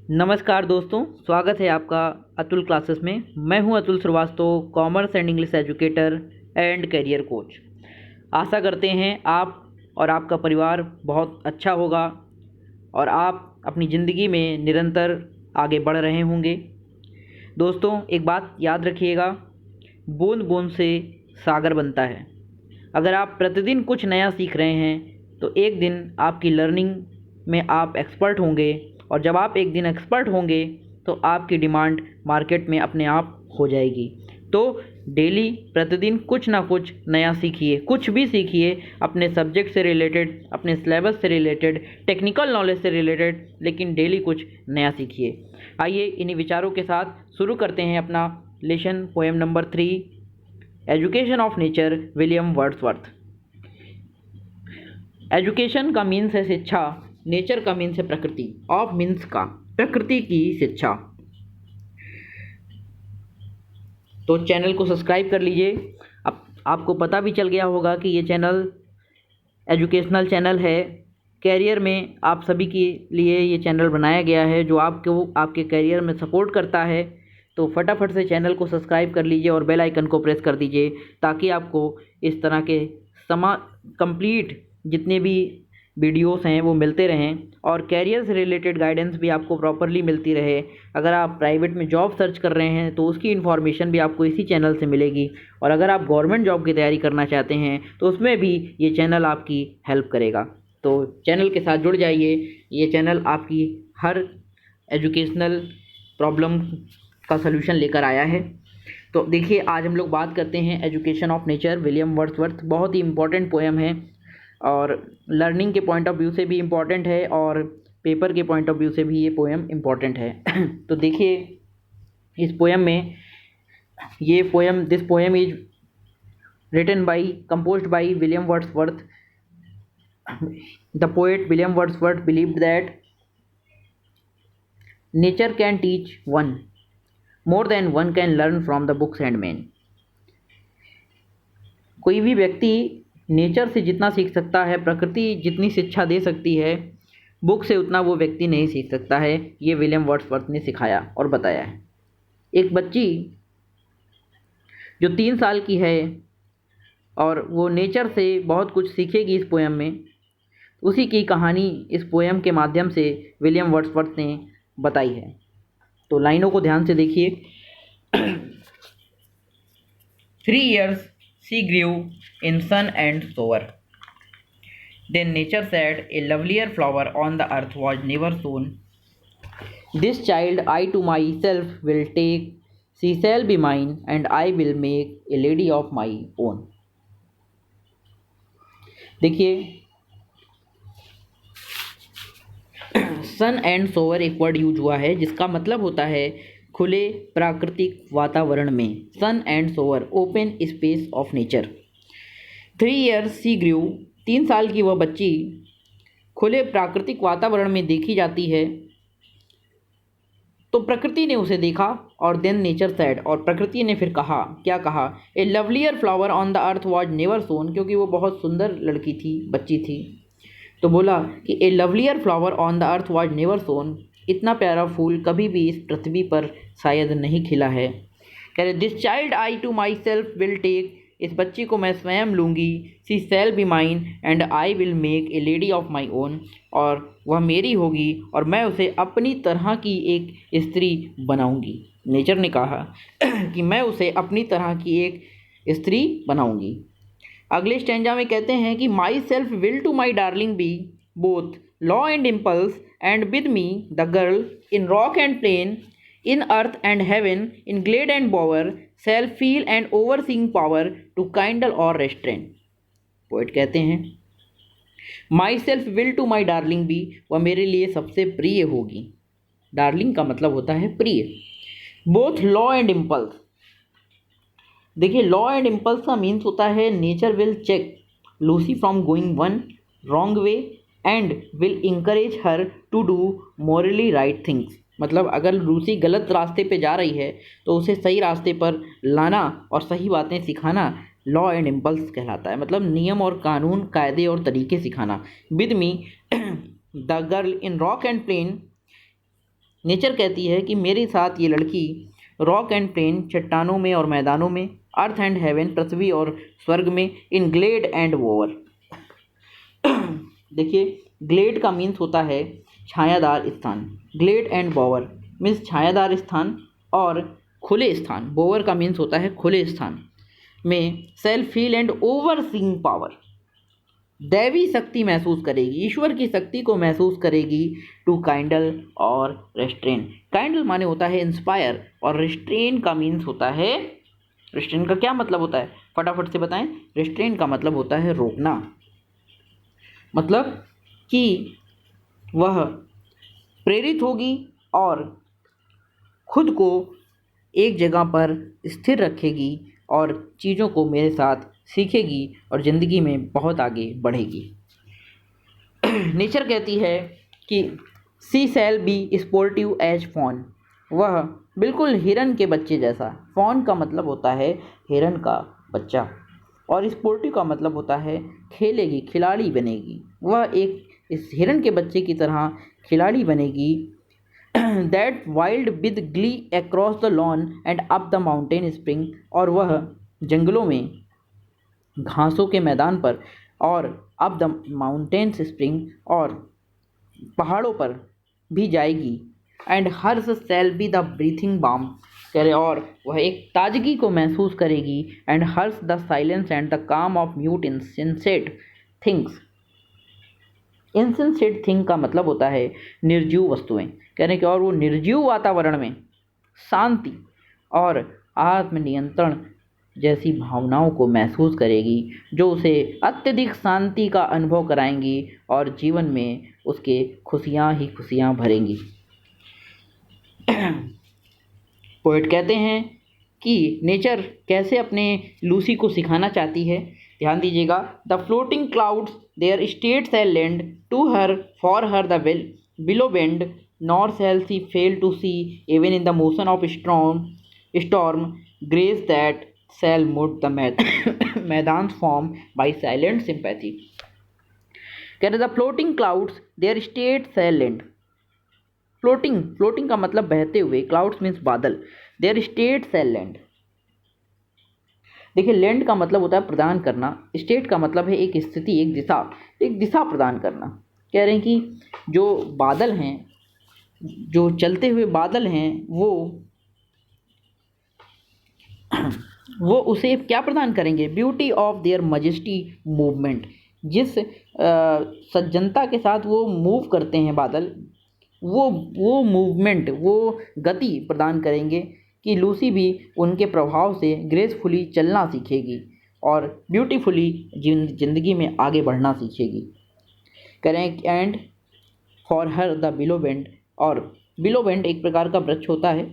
नमस्कार दोस्तों, स्वागत है आपका अतुल क्लासेस में। मैं हूं Atul Srivastava, commerce and English educator and career coach. आशा करते हैं आप और आपका परिवार बहुत अच्छा होगा और आप अपनी ज़िंदगी में निरंतर आगे बढ़ रहे होंगे। दोस्तों, एक बात याद रखिएगा, बूंद बूंद से सागर बनता है। अगर आप प्रतिदिन कुछ नया सीख रहे हैं तो एक दिन आपकी लर्निंग में आप एक्सपर्ट होंगे, और जब आप एक दिन एक्सपर्ट होंगे तो आपकी डिमांड मार्केट में अपने आप हो जाएगी। तो डेली प्रतिदिन कुछ ना कुछ नया सीखिए, कुछ भी सीखिए, अपने सब्जेक्ट से रिलेटेड, अपने सिलेबस से रिलेटेड, टेक्निकल नॉलेज से रिलेटेड, लेकिन डेली कुछ नया सीखिए। आइए इन्हीं विचारों के साथ शुरू करते हैं अपना lesson poem number 3, education of nature, William Wordsworth. Education का मीन्स है शिक्षा, नेचर का मीन्स है प्रकृति, ऑफ मीन्स का प्रकृति की शिक्षा। तो चैनल को सब्सक्राइब कर लीजिए। अब आपको पता भी चल गया होगा कि ये चैनल एजुकेशनल चैनल है। कैरियर में आप सभी के लिए ये चैनल बनाया गया है जो आपको आपके कैरियर में सपोर्ट करता है। तो फटाफट से चैनल को सब्सक्राइब कर लीजिए और बेल आइकन को प्रेस कर दीजिए, ताकि आपको इस तरह के कंप्लीट जितने भी वीडियोस हैं वो मिलते रहें, और कैरियर से रिलेटेड गाइडेंस भी आपको प्रॉपरली मिलती रहे। अगर आप प्राइवेट में जॉब सर्च कर रहे हैं तो उसकी इन्फॉर्मेशन भी आपको इसी चैनल से मिलेगी, और अगर आप गवर्नमेंट जॉब की तैयारी करना चाहते हैं तो उसमें भी ये चैनल आपकी हेल्प करेगा। तो चैनल के साथ जुड़ जाइए। ये चैनल आपकी हर एजुकेशनल प्रॉब्लम का सलूशन लेकर आया है। तो देखिए, आज हम लोग बात करते हैं education of nature, William Wordsworth. बहुत ही इम्पोर्टेंट पोएम है, और लर्निंग के पॉइंट ऑफ व्यू से भी इम्पॉर्टेंट है, और पेपर के पॉइंट ऑफ व्यू से भी ये पोएम इम्पॉर्टेंट है। तो देखिए, इस पोएम में this poem is written by, composed by William Wordsworth. The poet William Wordsworth believed that nature can teach one more than one can learn from the books and man. कोई भी व्यक्ति nature से जितना सीख सकता है, प्रकृति जितनी शिक्षा दे सकती है, बुक से उतना वो व्यक्ति नहीं सीख सकता है। ये विलियम वर्ड्सवर्थ ने सिखाया और बताया है। एक बच्ची जो 3 साल की है और वो नेचर से बहुत कुछ सीखेगी इस पोएम में, उसी की कहानी इस पोएम के माध्यम से विलियम वर्ड्सवर्थ ने बताई है। तो लाइनों को ध्यान से देखिए। 3 years she grew in sun and shower. Then nature said, a lovelier flower on the earth was never sown. This child I to myself will take, she shall be mine, and I will make a lady of my own. देखिए, सन and sober एक word use हुआ है जिसका मतलब होता है खुले प्राकृतिक वातावरण में। Sun and shower, open space of nature. 3 years she grew, 3 साल की वह बच्ची खुले प्राकृतिक वातावरण में देखी जाती है। तो प्रकृति ने उसे देखा, और देन नेचर सैड, और प्रकृति ने फिर कहा, क्या कहा? A lovelier flower on the earth was never sown, क्योंकि वो बहुत सुंदर लड़की थी, बच्ची थी। तो बोला कि a lovelier flower on the earth was never sown, इतना प्यारा फूल कभी भी इस पृथ्वी पर शायद नहीं खिला है। कह रहे, this child I to myself will take, इस बच्ची को मैं स्वयं लूँगी। She shall be mine and I will make a lady of my own, और वह मेरी होगी और मैं उसे अपनी तरह की एक स्त्री बनाऊँगी। नेचर ने कहा कि मैं उसे अपनी तरह की एक स्त्री बनाऊँगी। अगले स्टैंजा में कहते हैं कि myself will to my darling be both law and impulse, and with me the girl in rock and plain, in earth and heaven, in glade and bower, shall feel an overseeing power to kindle or restrain. Poet कहते हैं, myself will to my darling be, वह मेरे लिए सबसे प्रिय होगी। Darling का मतलब होता है प्रिय। बोथ लॉ एंड इम्पल्स, देखिए, लॉ एंड इम्पल्स का मीन्स होता है nature will check Lucy from going one wrong way and will encourage her to do morally right things. मतलब अगर लूसी गलत रास्ते पे जा रही है तो उसे सही रास्ते पर लाना और सही बातें सिखाना लॉ एंड इम्पल्स कहलाता है। मतलब नियम और कानून, कायदे और तरीके सिखाना। With me the girl in rock and plain, nature कहती है कि मेरे साथ ये लड़की रॉक एंड प्लेन, चट्टानों में और मैदानों में, अर्थ एंड हेवन, पृथ्वी और स्वर्ग में, इन ग्लेड एंड वोवर। देखिए, ग्लेड का मीन्स होता है छायादार स्थान, ग्लेड एंड बोवर मीन्स छायादार स्थान और खुले स्थान, बोवर का मीन्स होता है खुले स्थान में self feel and overseeing power, दैवी शक्ति महसूस करेगी, ईश्वर की शक्ति को महसूस करेगी। टू काइंडल और रेस्ट्रेन, काइंडल माने होता है इंस्पायर और रेस्ट्रेन का मीन्स होता है, रेस्ट्रेन का क्या मतलब होता है फटाफट से बताएं। रेस्ट्रेन का मतलब होता है रोकना, मतलब कि वह प्रेरित होगी और खुद को एक जगह पर स्थिर रखेगी और चीज़ों को मेरे साथ सीखेगी और ज़िंदगी में बहुत आगे बढ़ेगी। नेचर कहती है कि she shall be sportive as fawn, वह बिल्कुल हिरन के बच्चे जैसा, फॉन का मतलब होता है हिरन का बच्चा और स्पोर्टिव का मतलब होता है खेलेगी, खिलाड़ी बनेगी, वह एक इस हिरन के बच्चे की तरह खिलाड़ी बनेगी। That wild with Glee across the lawn and up the mountain spring, और वह जंगलों में, घासों के मैदान पर और अप द माउंटेन्स स्प्रिंग और पहाड़ों पर भी जाएगी। And hers shall be the breathing balm, कह रहे और वह एक ताजगी को महसूस करेगी। And hers the silence and the calm of mute insensate things, insensate thing का मतलब होता है निर्जीव वस्तुएं, कह रहे कि और वो निर्जीव वातावरण में शांति और आत्मनियंत्रण जैसी भावनाओं को महसूस करेगी जो उसे अत्यधिक शांति का अनुभव कराएंगी और जीवन में उसके खुशियां ही खुशियां भरेंगी। पोएट कहते हैं कि नेचर कैसे अपने लूसी को सिखाना चाहती है। ध्यान दीजिएगा, the floating clouds their state shall lend to her for her the willow bend, nor shall she fail to see even in the motion of storm grace that shall mould the maiden form by silent sympathy. कह रहे the floating clouds their state shall lend, floating का मतलब बहते हुए, clouds means बादल, their state shall lend. देखिए, lend का मतलब होता है प्रदान करना, स्टेट का मतलब है एक स्थिति, एक दिशा प्रदान करना। कह रहे हैं कि जो बादल हैं, जो चलते हुए बादल हैं, वो उसे क्या प्रदान करेंगे, beauty of their majesty movement, जिस सज्जनता के साथ वो मूव करते हैं बादल, वो मूवमेंट, वो गति प्रदान करेंगे कि लूसी भी उनके प्रभाव से ग्रेसफुली चलना सीखेगी और ब्यूटीफुली जिंदगी में आगे बढ़ना सीखेगी। करें and for her the willow bend, और बिलो बेंड एक प्रकार का वृक्ष होता है,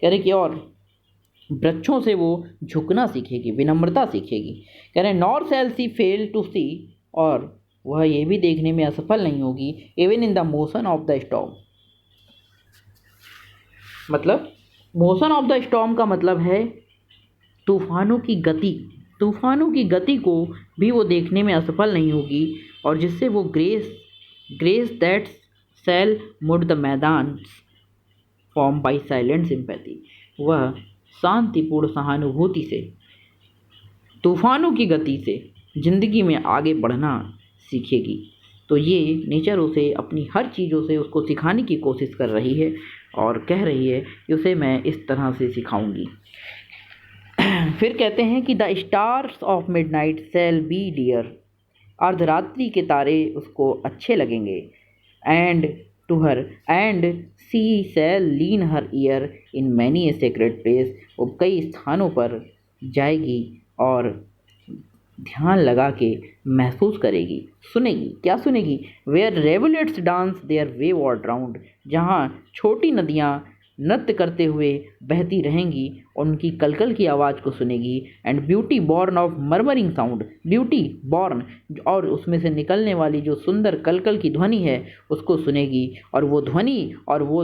कह रहे कि और वृक्षों से वो झुकना सीखेगी, विनम्रता सीखेगी। कह रहे nor shall she fail to see, और वह ये भी देखने में असफल नहीं होगी even in the motion of the storm, मतलब मोशन ऑफ द स्टॉर्म का मतलब है तूफानों की गति को भी वो देखने में असफल नहीं होगी और जिससे वो ग्रेस दैट शैल मुड the maiden form by silent sympathy, वह शांतिपूर्ण सहानुभूति से तूफानों की गति से जिंदगी में आगे बढ़ना सीखेगी। तो ये नेचर उसे अपनी हर चीज़ों से उसको सिखाने की कोशिश कर रही है और कह रही है कि उसे मैं इस तरह से सिखाऊंगी। फिर कहते हैं कि the stars of midnight shall be dear, अर्धरात्रि के तारे उसको अच्छे लगेंगे। And to her and she shall lean her ear in many a secret place, वो कई स्थानों पर जाएगी और ध्यान लगा के महसूस करेगी, सुनेगी। क्या सुनेगी? Where rivulets dance their wayward round, जहाँ छोटी नदियाँ नृत्य करते हुए बहती रहेंगी और उनकी कलकल की आवाज़ को सुनेगी। And beauty born of murmuring sound, beauty born और उसमें से निकलने वाली जो सुंदर कलकल की ध्वनि है उसको सुनेगी। और वो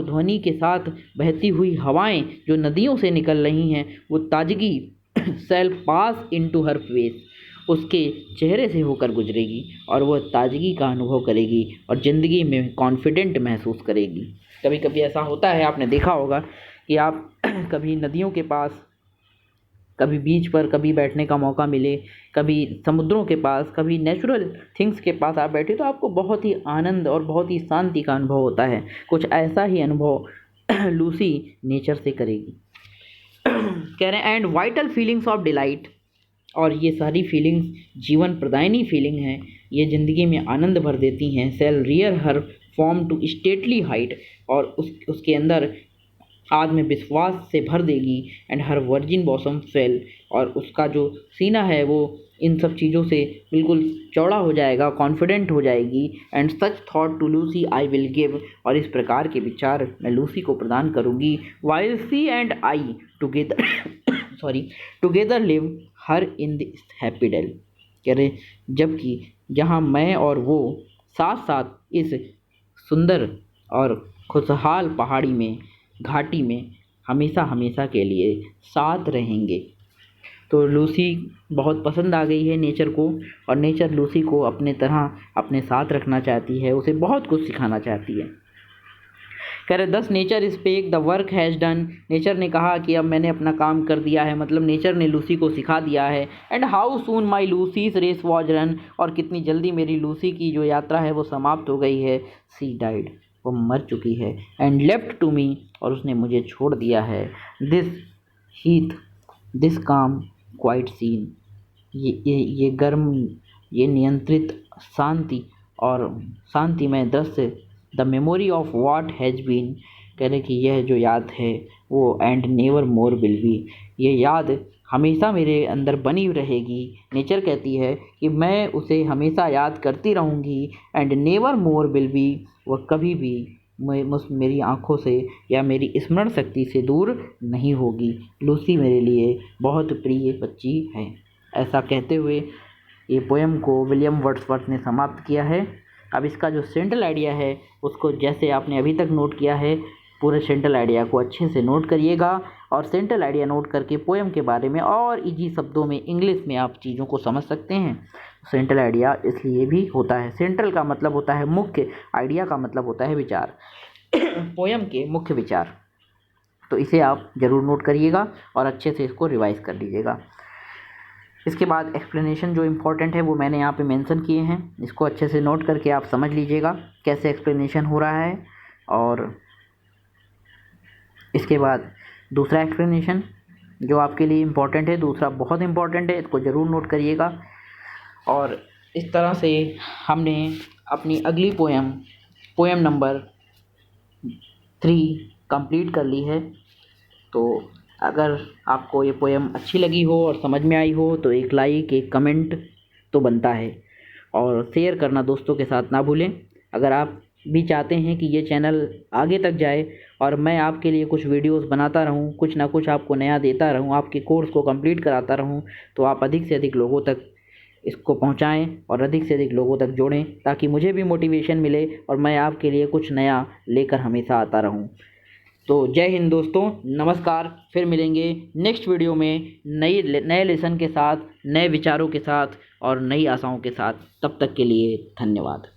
ध्वनि के साथ बहती हुई हवाएं जो नदियों से निकल रही हैं, वो ताजगी शैल पास इनटू हर फेस, उसके चेहरे से होकर गुजरेगी और वह ताजगी का अनुभव करेगी और ज़िंदगी में कॉन्फिडेंट महसूस करेगी। कभी कभी ऐसा होता है, आपने देखा होगा कि आप कभी नदियों के पास, कभी बीच पर, कभी बैठने का मौका मिले, कभी समुद्रों के पास, कभी नेचुरल थिंग्स के पास आप बैठे तो आपको बहुत ही आनंद और बहुत ही शांति का अनुभव होता है। कुछ ऐसा ही अनुभव लूसी नेचर से करेगी। कह रहे हैं and vital feelings of delight, और ये सारी फीलिंग्स जीवन प्रदायनी फीलिंग हैं, ये ज़िंदगी में आनंद भर देती हैं। Shall rear her form to stately height, और उसके अंदर आत्मविश्वास से भर देगी। And her virgin bosom swell, और उसका जो सीना है वो इन सब चीज़ों से बिल्कुल चौड़ा हो जाएगा, कॉन्फिडेंट हो जाएगी। And such thought to Lucy I will give, और इस प्रकार के विचार मैं लूसी को प्रदान करूँगी। While she and I together together live here in this happy dell, कह रहे जबकि जहाँ मैं और वो साथ साथ इस सुंदर और खुशहाल पहाड़ी में, घाटी में हमेशा हमेशा के लिए साथ रहेंगे। तो लूसी बहुत पसंद आ गई है नेचर को, और नेचर लूसी को अपने तरह अपने साथ रखना चाहती है, उसे बहुत कुछ सिखाना चाहती है। कह रहे thus nature spake the work has done, nature ने कहा कि अब मैंने अपना काम कर दिया है, मतलब नेचर ने लूसी को सिखा दिया है। And how soon my Lucy's race was run, और कितनी जल्दी मेरी लूसी की जो यात्रा है वो समाप्त हो गई है। सी डाइड, वो मर चुकी है। एंड लेफ्ट टू मी, और उसने मुझे छोड़ दिया है। This heath, this calm quiet scene, ये गर्म, ये नियंत्रित शांति और शांतिमय दृश्य। The memory of what has been, कह रहे कि यह जो याद है वो, and never more will be, ये याद हमेशा मेरे अंदर बनी रहेगी। नेचर कहती है कि मैं उसे हमेशा याद करती रहूँगी। And never more will B, वह कभी भी मेरी आँखों से या मेरी स्मरण शक्ति से दूर नहीं होगी। लूसी मेरे लिए बहुत प्रिय बच्ची है। ऐसा कहते हुए ये पोएम को विलियम वर्ड्सवर्थ ने समाप्त किया है। अब इसका जो सेंट्रल आइडिया है उसको, जैसे आपने अभी तक नोट किया है, पूरे सेंट्रल आइडिया को अच्छे से नोट करिएगा, और सेंट्रल आइडिया नोट करके पोएम के बारे में और इजी शब्दों में, इंग्लिश में आप चीज़ों को समझ सकते हैं। सेंट्रल आइडिया इसलिए भी होता है, सेंट्रल का मतलब होता है मुख्य, आइडिया का मतलब होता है विचार, पोएम के मुख्य विचार। तो इसे आप ज़रूर नोट करिएगा और अच्छे से इसको रिवाइज कर लीजिएगा। इसके बाद एक्सप्लेनेशन जो इम्पोर्टेंट है वो मैंने यहाँ पे मेंशन किए हैं, इसको अच्छे से नोट करके आप समझ लीजिएगा कैसे एक्सप्लेनेशन हो रहा है। और इसके बाद दूसरा एक्सप्लेनेशन जो आपके लिए इम्पोर्टेंट है, दूसरा बहुत इम्पोर्टेंट है, इसको ज़रूर नोट करिएगा। और इस तरह से हमने अपनी अगली पोएम नंबर 3 कंप्लीट कर ली है। तो अगर आपको ये पोएम अच्छी लगी हो और समझ में आई हो तो एक लाइक, एक कमेंट तो बनता है, और शेयर करना दोस्तों के साथ ना भूलें। अगर आप भी चाहते हैं कि ये चैनल आगे तक जाए और मैं आपके लिए कुछ वीडियोस बनाता रहूं, कुछ ना कुछ आपको नया देता रहूं, आपके कोर्स को कंप्लीट कराता रहूं, तो आप अधिक से अधिक लोगों तक इसको पहुंचाएं और अधिक से अधिक लोगों तक जोड़ें, ताकि मुझे भी मोटिवेशन मिले और मैं आपके लिए कुछ नया लेकर हमेशा आता रहूं। तो जय हिंद दोस्तों, नमस्कार। फिर मिलेंगे नेक्स्ट वीडियो में नए लेसन के साथ, नए विचारों के साथ और नई आशाओं के साथ। तब तक के लिए धन्यवाद।